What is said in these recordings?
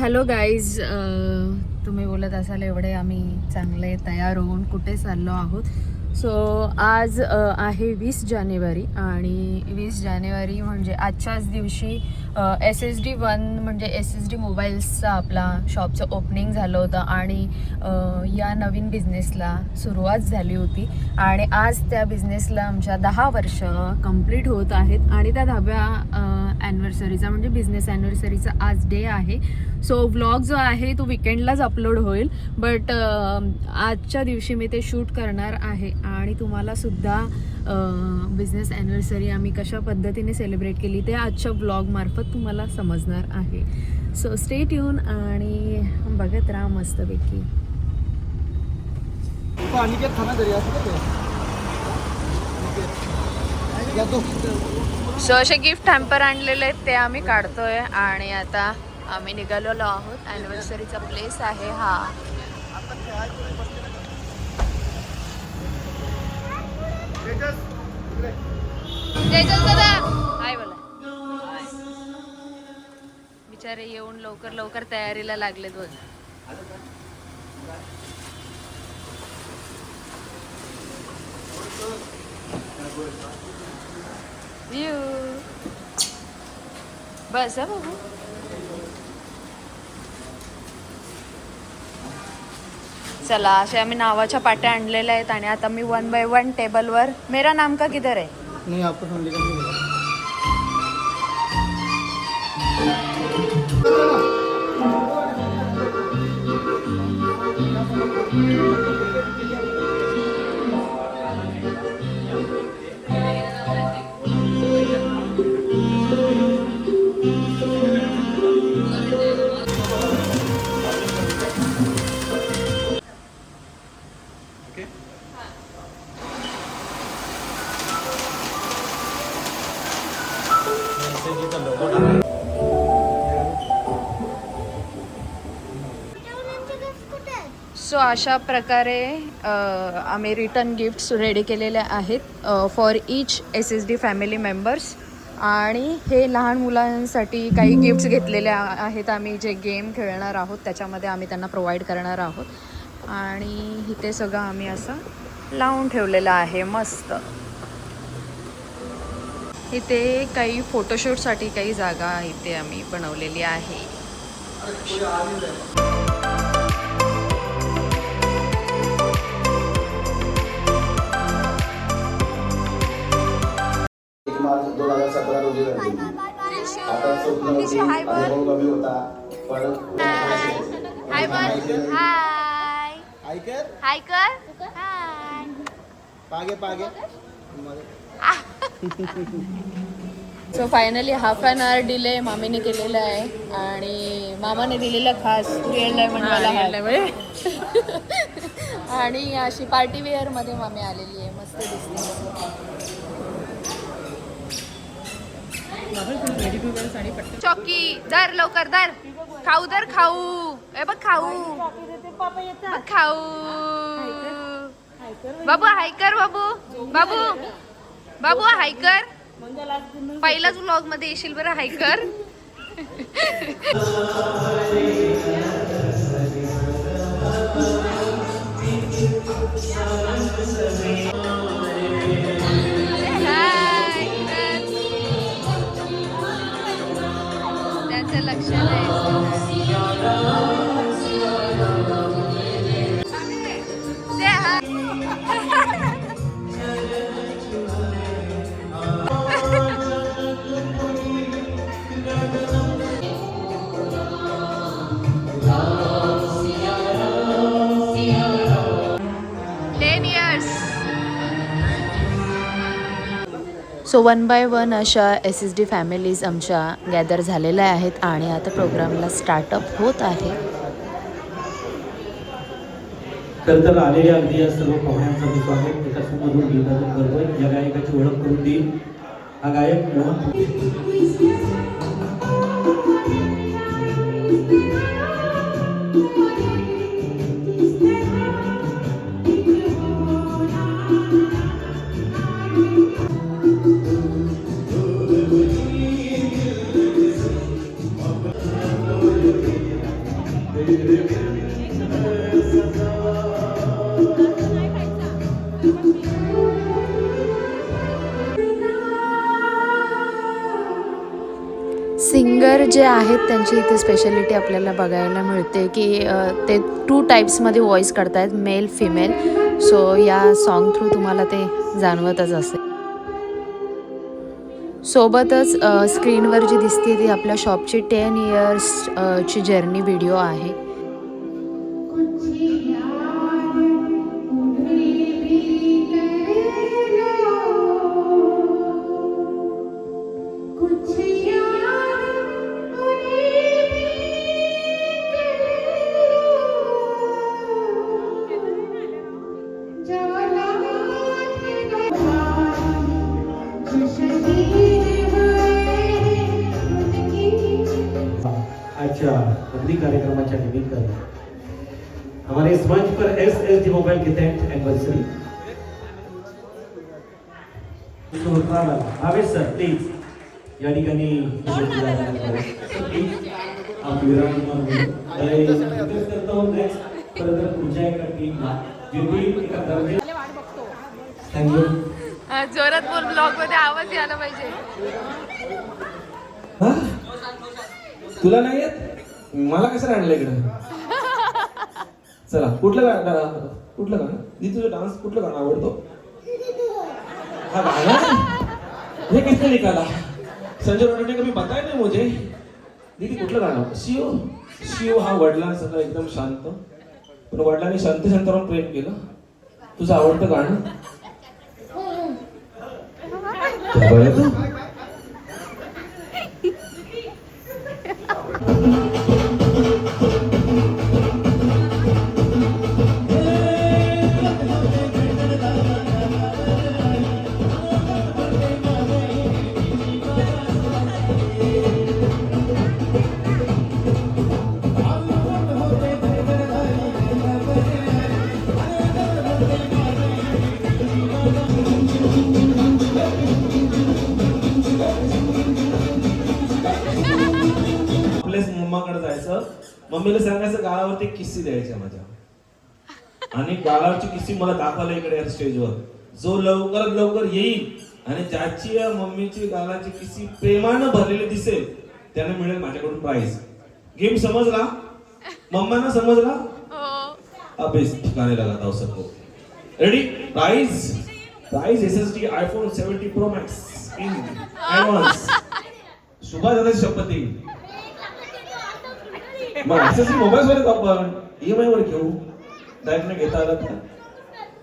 Hello guys, तुम्ही बोलत असाल एवढे आम्ही चांगले तयार होऊन कुठे चाललो आहोत. सो आज आहे 20 जानेवारी आणि 20 जानेवारी म्हणजे आजच्याच दिवशी SSD1 म्हणजे SSD मोबाईल्सचा आपला शॉपचं ओपनिंग झालं होतं आणि या नवीन बिझनेसला सुरुवात झाली होती आणि आज त्या बिझनेसला आमच्या 10 वर्ष कंप्लीट होत आहेत आणि त्या 10व्या ॲनिव्हर्सरीचा म्हणजे बिझनेस ॲनिव्हर्सरीचा आज डे आहे. सो व्लॉग जो आहे तो विकेंडलाच अपलोड होईल, बट आजच्या दिवशी मी ते शूट करणार आहे आणि तुम्हाला सुद्धा बिझनेस ॲनिव्हर्सरी आम्ही कशा पद्धतीने सेलिब्रेट केली ते आजच्या व्लॉगमार्फत तुम्हाला समजणार आहे. सो स्टे ट्यून आणि बघत राहा मस्तपैकी. सो असे गिफ्ट हॅम्पर आणलेले आहेत ते आम्ही काढतोय आणि आता आम्ही निघालेलो आहोत. ॲनिव्हर्सरीचा प्लेस आहे हा. हाय बोला. बिचारे येऊन लवकर लवकर तयारीला लागलेत बघ. बस बाबू. चला, असे आम्ही नावाच्या पाट्या आणलेल्या आहेत आणि आता मी 1 बाय 1 टेबलवर. मेरा नाम का किधर है? नहीं, आपको फोन लेकर सो अशा प्रकारे आम्ही रिटर्न गिफ्ट्स रेडी केलेले आहेत for each SSD family members. आणि हे लहान मुलांसाठी काही गिफ्ट्स घेतलेले आहेत आम्ही, जे गेम खेळणार आहोत त्याच्यामध्ये आम्ही त्यांना प्रोव्हाइड करणार आहोत. आणि इथे सगळं आम्ही असं लावून ठेवलेलं आहे मस्त. इथे काही फोटोशूटसाठी काही जागा इथे आम्ही बनवलेली आहे. मार्च 2017 रोजी झाली. आता स्वप्न होती, अनुभव कमी होता, पण हाय बोल. हाय हाय कर, हाय कर. हाय. पागे पागे. So finally half an hour delay मामीने केलेला आहे आणि मामाने दिलेला खास रिअल डायमंड वाला आणि अशी पार्टी वेअर मध्ये मामी आलेली आहे. मस्त दिसते. चॉकी दर, लवकर दर. खाऊ दर, खाऊ. ए बघ खाऊ, बघ खाऊ. बाबू हाय कर. बाबू बाबू बाबू हाय कर. पहिलाच व्लॉग मध्ये येशील बरं. हाय कर. त्याचं लक्ष नाही. सो 1 बाय 1 अशा SSD फॅमिलीज आमच्या गॅदर झालेल्या आहेत आणि आता प्रोग्रामला स्टार्टअप होत आहे. तर आलेल्या अगदी या सर्व पाहुण्यांचं मी स्वागत एका सुमधुर गीतातून करतोय. या गायकाची ओळख करून देईल हा गायक मोहन. सिंगर जे आहेत त्यांची इथे स्पेशालिटी आपल्याला बघायला मिळते की ते 2 टाईप्समध्ये व्हॉईस करतायत, मेल फिमेल. सो या सॉन्ग थ्रू तुम्हाला ते जाणवतच असेल. सोबतच स्क्रीनवर जी दिसते ती आपल्या शॉपची 10 इयर्स ची जर्नी व्हिडिओ आहे. अच्छा, अगली कार्यक्रमाच्या निमित्ताने हमारे इस मंच पर SSD मोबाइल की 10th anniversary Bhavesh sir please या ठिकाणी आप विराजमान करता हूँ. नेक्स्ट परत पुढच्या एका टीमला जी टीम एका दर्जे. थँक्यू. जोरात बोल, ब्लॉग मध्ये आवाज यायला पाहिजे. तुला नाही येत? मला कसं आणलं इकडं? चला, कुठलं गाणं दी तुझं डान्स कुठलं गाणं आवडतो? हा गाणं हे किसने निकाला? संजय रोडने कभी बताया नहीं मुझे. दीदी कुठलं गाणं? शिव हा वडिलांसह एकदम शांत, पण वडिलांनी शांत शांतावर प्रेम केलं. तुझं आवडतं गाणं? बरं तू मम्माकडे जायचं, मम्मीला सांगायचं गाळावरती किस्सी द्यायच्या माझ्या, आणि गाळावरची किस्सी मला दाखवायला इकडे या स्टेजवर. जो लवकरात लवकर येईल आणि ज्याची या मम्मीची गालाची किस्सी प्रेमानं भरलेली दिसेल त्याने मिळेल माझ्याकडून प्राइज. गेम समजला? मम्माना समजला? अब इस ठिकाने लगा था सबको. Ready? Prize SSD iPhone 70 Pro Max in advance. Shubha दादाची शपथ येईल. मग SSD मोबाईल वरच आपण EMI वर घेऊ, डायरेक्ट नाही घेता आला तर.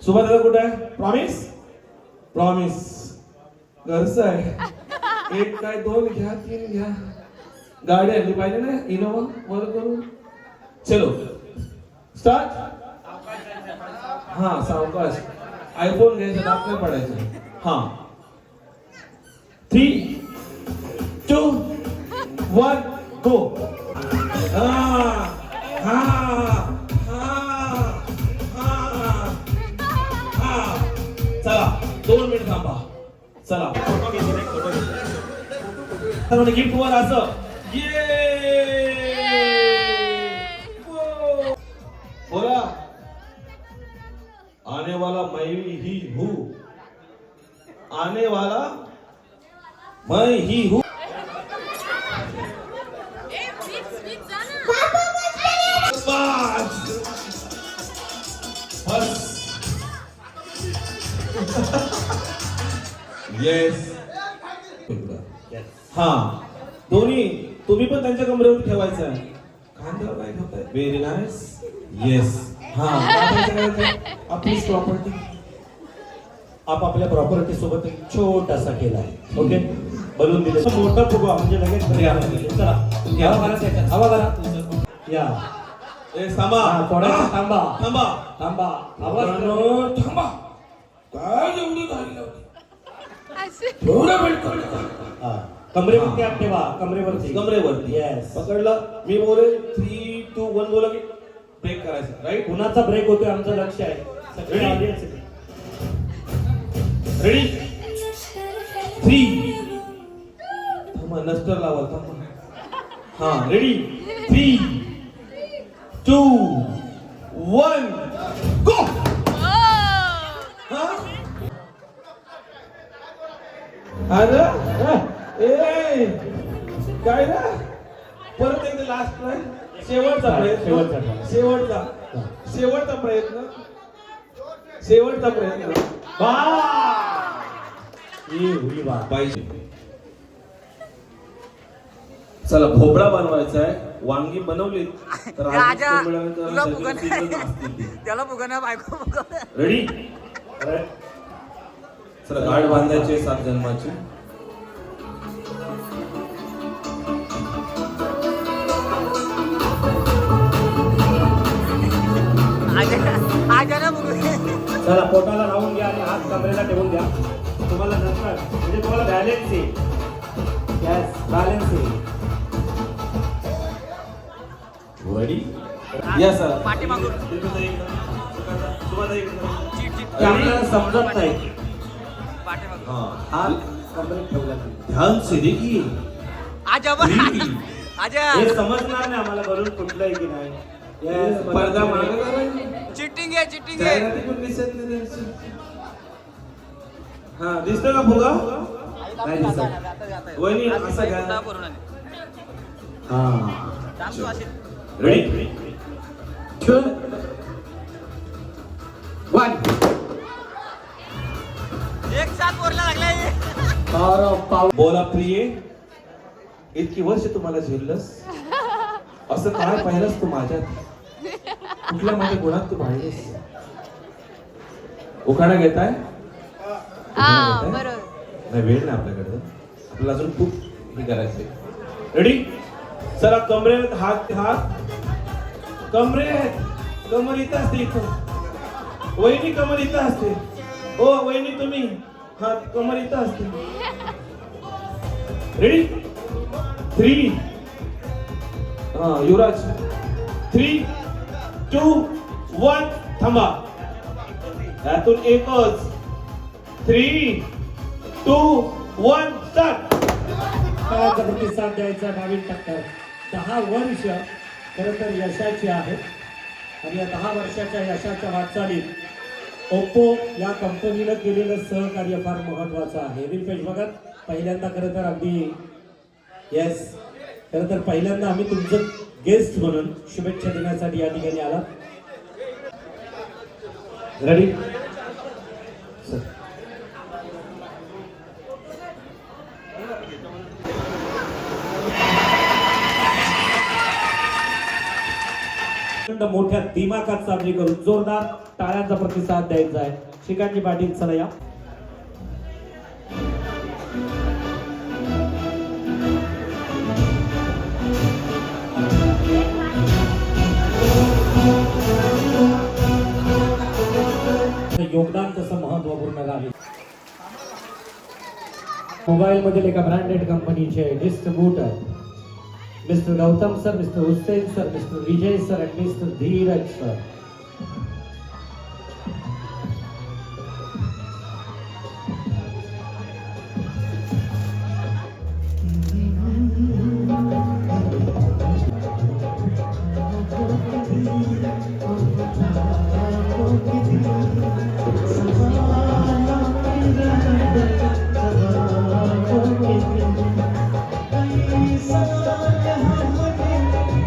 सुभा दादा कुठे आहे? प्रॉमिस घरचं आहे. एक काय 2 घ्या, 3 घ्या. गाडी आणली पाहिजे ना, इनोवा वर करून. चलो स्टार्ट. हा सावकाश. आयफोन घ्यायचा, दात नाही पडायचं. हा 3, 2, 1 गो. हा हा हा चला 2 मिनिट थांबा. चला फोटो गिफ्ट वर असं बोला. आने वाला मैं ही हूँ, आने वाला मैं ही हूँ. येस. हा दोन्ही तुम्ही पण त्यांच्या कमरेवर ठेवायचं आहे. खांद्यावर काय ठेवताय? Very nice. येस. हा आपली प्रॉपर्टी, आपल्या प्रॉपर्टी सोबत एक छोटासा केला आहे. ओके, बलून दिले, मोठा फुगवा म्हणजे लगेच. चला हवा करा या. थांबा थोडा थांबा थांबा थांबा थांबा. काय एवढी गाडी लावली? थोडा वेळ कमरेवरती हात ठेवा. कमरेवरती येस. पकडलं. मी बोले 3, 2, 1 बोला की ब्रेक करायचं. राईट. कुणाचा ब्रेक होतोय आमचं लक्ष आहे. रेडी 3. थांबा नस्टर लावा. थांबा. हा रेडी 3, 2, 1 गो. अरे ए काय ना परत एकदा लास्ट ट्राय, शेवटचा प्रयत्न, शेवटचा प्रयत्न. पाहिजे. चला भोपळा बनवायचा आहे. वांगी बनवली तर रेडी. चला गाठ बांधायची 7 जन्माची. चला पोटाला लावून घ्या आणि हात कमरेला ठेवून द्या. तुम्हाला नंतर म्हणजे तुम्हाला बॅलन्स येईल. यस, बॅलन्स येईल. रेडी. Yes sir. आपल्याला समजत नाही. हात कमरेत ठेवला. ध्यान से देखिए. हे समजणार नाही आम्हाला बरोबर कुठलं आहे की नाही. पडदा मागे करायची. चिटिंग आहे चिटिंग आहे. जाहिराती पण दिसत नाही. हा दिसतो का फुगा? नाही दिसत. वहिनी असं घ्या. हा रेडी. 2 1. एक साथ बोलला लागलाय. बोला प्रिये, इतकी वर्ष तुम्हाला झेललंस, असं काय पाहिलंस तू माझ्यात? कुठल्या माझ्या गुणात तू पाहिलंस? उखाणा घेताय? बरोबर. नाही, वेळ नाही आपल्याकडे. आपल्याला अजून खूप हे करायचंय. रेडी. चला कमरेत हात. कमर इथं असते. इथं वहिनी कमर इथं असते. ओ वहिनी तुम्ही हात कमर इथं असते. रेडी. 3. युवराज 3 2 1 थांबा. यातून एकच. 3 2 1 स्टार्ट. प्रतिसाद द्यायचा. नवीन टक्कर 10 वर्ष खरं तर यशाची आहे आणि या 10 वर्षाच्या यशाच्या वाटचालीत ओप्पो या कंपनीनं केलेलं सहकार्य फार महत्वाचं आहे. रिपेश बघा, पहिल्यांदा खरं तर अगदी येस, खरं तर पहिल्यांदा आम्ही तुमचं गेस्ट म्हणून शुभेच्छा देण्यासाठी या ठिकाणी आला. रेडी. मोठ्या दिमाखात साजरी करून जोरदार टाळ्यांचा प्रतिसाद द्यायचा आहे. श्रीकांतजी पाटील चला या. योगदान तसं महत्वपूर्ण राहील. मोबाईल मधील एका ब्रँडेड कंपनीचे distributor mister Gautam sir, mister Hussain sir, mister Vijay sir आणि mister Dheeraj sir.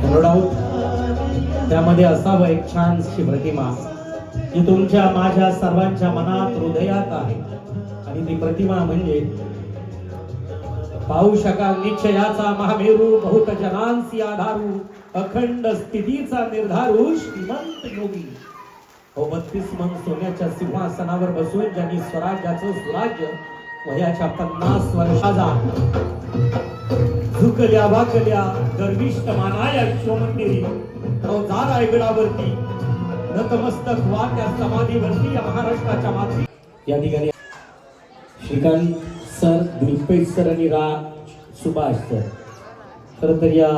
No doubt त्यामध्ये असावं एक छानशी प्रतिमा जी तुमच्या माझ्या सर्वांच्या मनात हृदयात आहे. आणि ती प्रतिमा म्हणजे पाहू शकाल निश्चयाचा महामेरू, बहुत जनांसी आधारू, अखंड स्थितीचा निर्धारू, श्रीमंत योगी. 32 मन सोन्याच्या सिंहासनावर बसून ज्यांनी स्वराज्याचं सुराज्य वयाच्या 50 वर्षाचा झुकल्या वाकल्या गर्विष्ठ मानाया विश्वमंदिरी अवजार आयगडावरती नतमस्तक व्हा त्या समाधीवरती या महाराष्ट्राच्या माती. या ठिकाणी श्रीकांत सर, दीपेश सर आणि सुभाष सर खरं तर या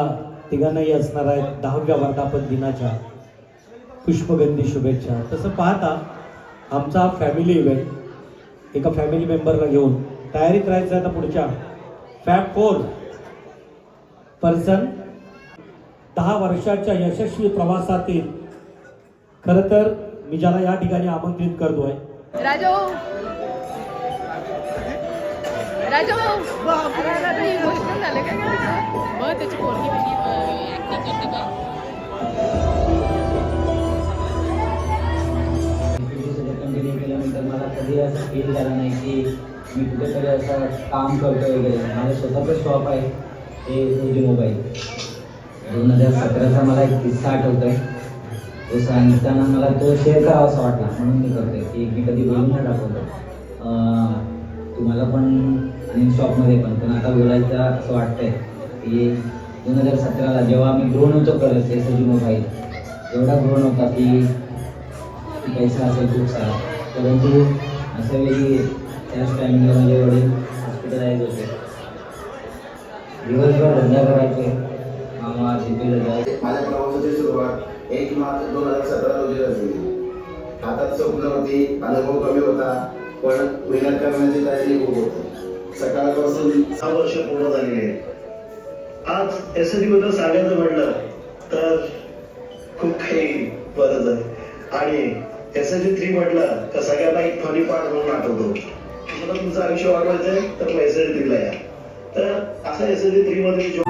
तिघांनाही असणार आहेत 10व्या वर्धापन दिनाच्या पुष्पगंधी शुभेच्छा. तसं पाहता आमचा फॅमिली इव्हेंट एका फॅमिली मेंबरला घेऊन तयारीत राहायचं आता पुढच्या फॅब 4 पर्सन 10 वर्षाच्या यशस्वी प्रवासातील खरं तर मी ज्याला या ठिकाणी आमंत्रित करतोय राजू राजा इमोशनल झाले काय मग त्याची पोरगी ऍक्टिंग करते का कंटिन्यू केल्यानंतर मला कधी असं फील झालं नाही की मी कुठेतरी असं काम करतो वगैरे. माझं स्वतःचं शॉप आहे ते एस मोबाईल. 2017चा मला एक किस्सा आठवतो आहे. तो सांगताना मला तो शेअर करावा असा वाटला म्हणून मी करतोय की मी कधी बोलून नाही दाखवतो तुम्हाला पण आणि शॉपमध्ये पण आता बोलायचं असं वाटतंय की 2017ला जेव्हा मी ग्रोन होतो करत एस मोबाईल एवढा ग्रोन होता की पैसा असेल खूप सारा. परंतु असं वेळी त्याच टायमिंगला माझे वडील हॉस्पिटलाइज होते. दिवसभर धंदा करायचे मामा तिथे जायचे. माझ्या प्रवासाची सुरुवात 1 मार्च 2017 रोजी झाली. हातात स्वप्न होती, अनुभव कमी होता, पण मेहनत करण्याची तयारी खूप होती. सकाळपासून 6 वर्ष पूर्ण झालेली आहेत. आज एसएसडी बद्दल सांगायचं म्हटलं तर खूप काही बरंच आहे. आणि एसएसडी 3 म्हटलं तर सगळ्यांना एक फनी पार्ट म्हणून आठवतो. तुम्हाला तुमचं आयुष्य वाढवायचंय तर मग एसएसडी 3 ला या. तर असं एसएसडी 3 मध्ये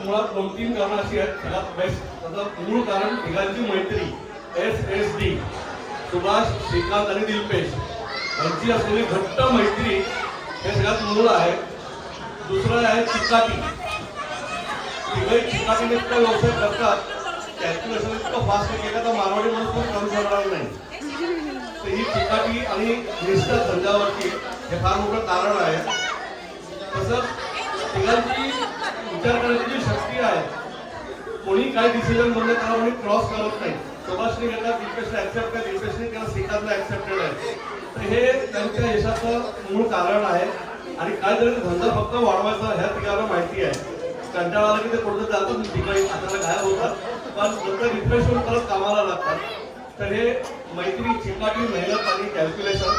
मुळात 2-3 कारणं अशी आहेत. सगळ्यात बेस्ट त्याचं मूळ कारण तिघांची मैत्री SSD सुभाष, श्रीकांत आणि दिलपेश यांची असलेली घट्ट मैत्री हे सगळ्यात मूळ आहे. दुसरं आहे चिकाटी. तिघही चिकाटीने इतका व्यवसाय करतात कॅल्क्युलेशन इतकं फास्ट केलं तर मारवाडी माणूस पण करू शकणार नाही. तर ही चिकाटी आणि निष्ठा धंद्यावरती हे फार मोठं कारण आहे. तसंच तिघांची विचार करण्याची जी शक्ती आहे, कोणी काय डिसिजन म्हणलं त्याला कोणी क्रॉस करत नाही. सुभाषने घेतला दिलपेशने ऍक्सेप्ट केला, दिलपेशने केला श्रीकांतला ऍक्सेप्टेड आहे. तर हे त्यांच्या यशाचं मूळ कारण आहे. आणि काय तरी धंदा फक्त वाढवायचा ह्या तिघांना माहिती आहे. कंटाळा आला की ते कुठं जातात तिघही हाताला गायब होतात, पण नंतर रिफ्रेश होऊन परत कामाला लागतात. तर हे मैत्री, चिकाटी, मेहनत आणि कॅल्क्युलेशन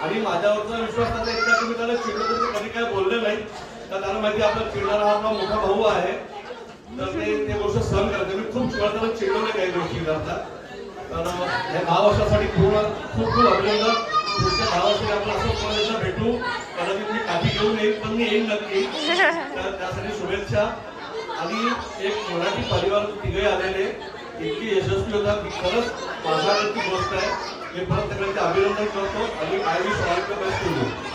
आणि माझ्यावरचा विश्वास त्याचा एकदा तुम्ही त्याला चिडलं तर कधी काय बोलले नाही. तर त्याला माहिती आपला चिडणारा आपला मोठा भाऊ आहे, तर ते गोष्ट सहन करते. मी खूप चिडताना चिडवले काही गोष्टी करतात. तर हे 10 वर्षासाठी खूप खूप अभिनंदन. पुढच्या 10 वर्षासाठी आपण असं कॉलेजला भेटू. कदाचित मी काठी घेऊन येईल, पण मी येईल नक्की. तर त्यासाठी शुभेच्छा. आणि एक मराठी परिवार तिघे आलेले इतकी यशस्वी होतात की खरंच माझ्याकडची गोष्ट आहे. मी परत सगळ्यांचे अभिनंदन करतो आणि I wish all the best to you.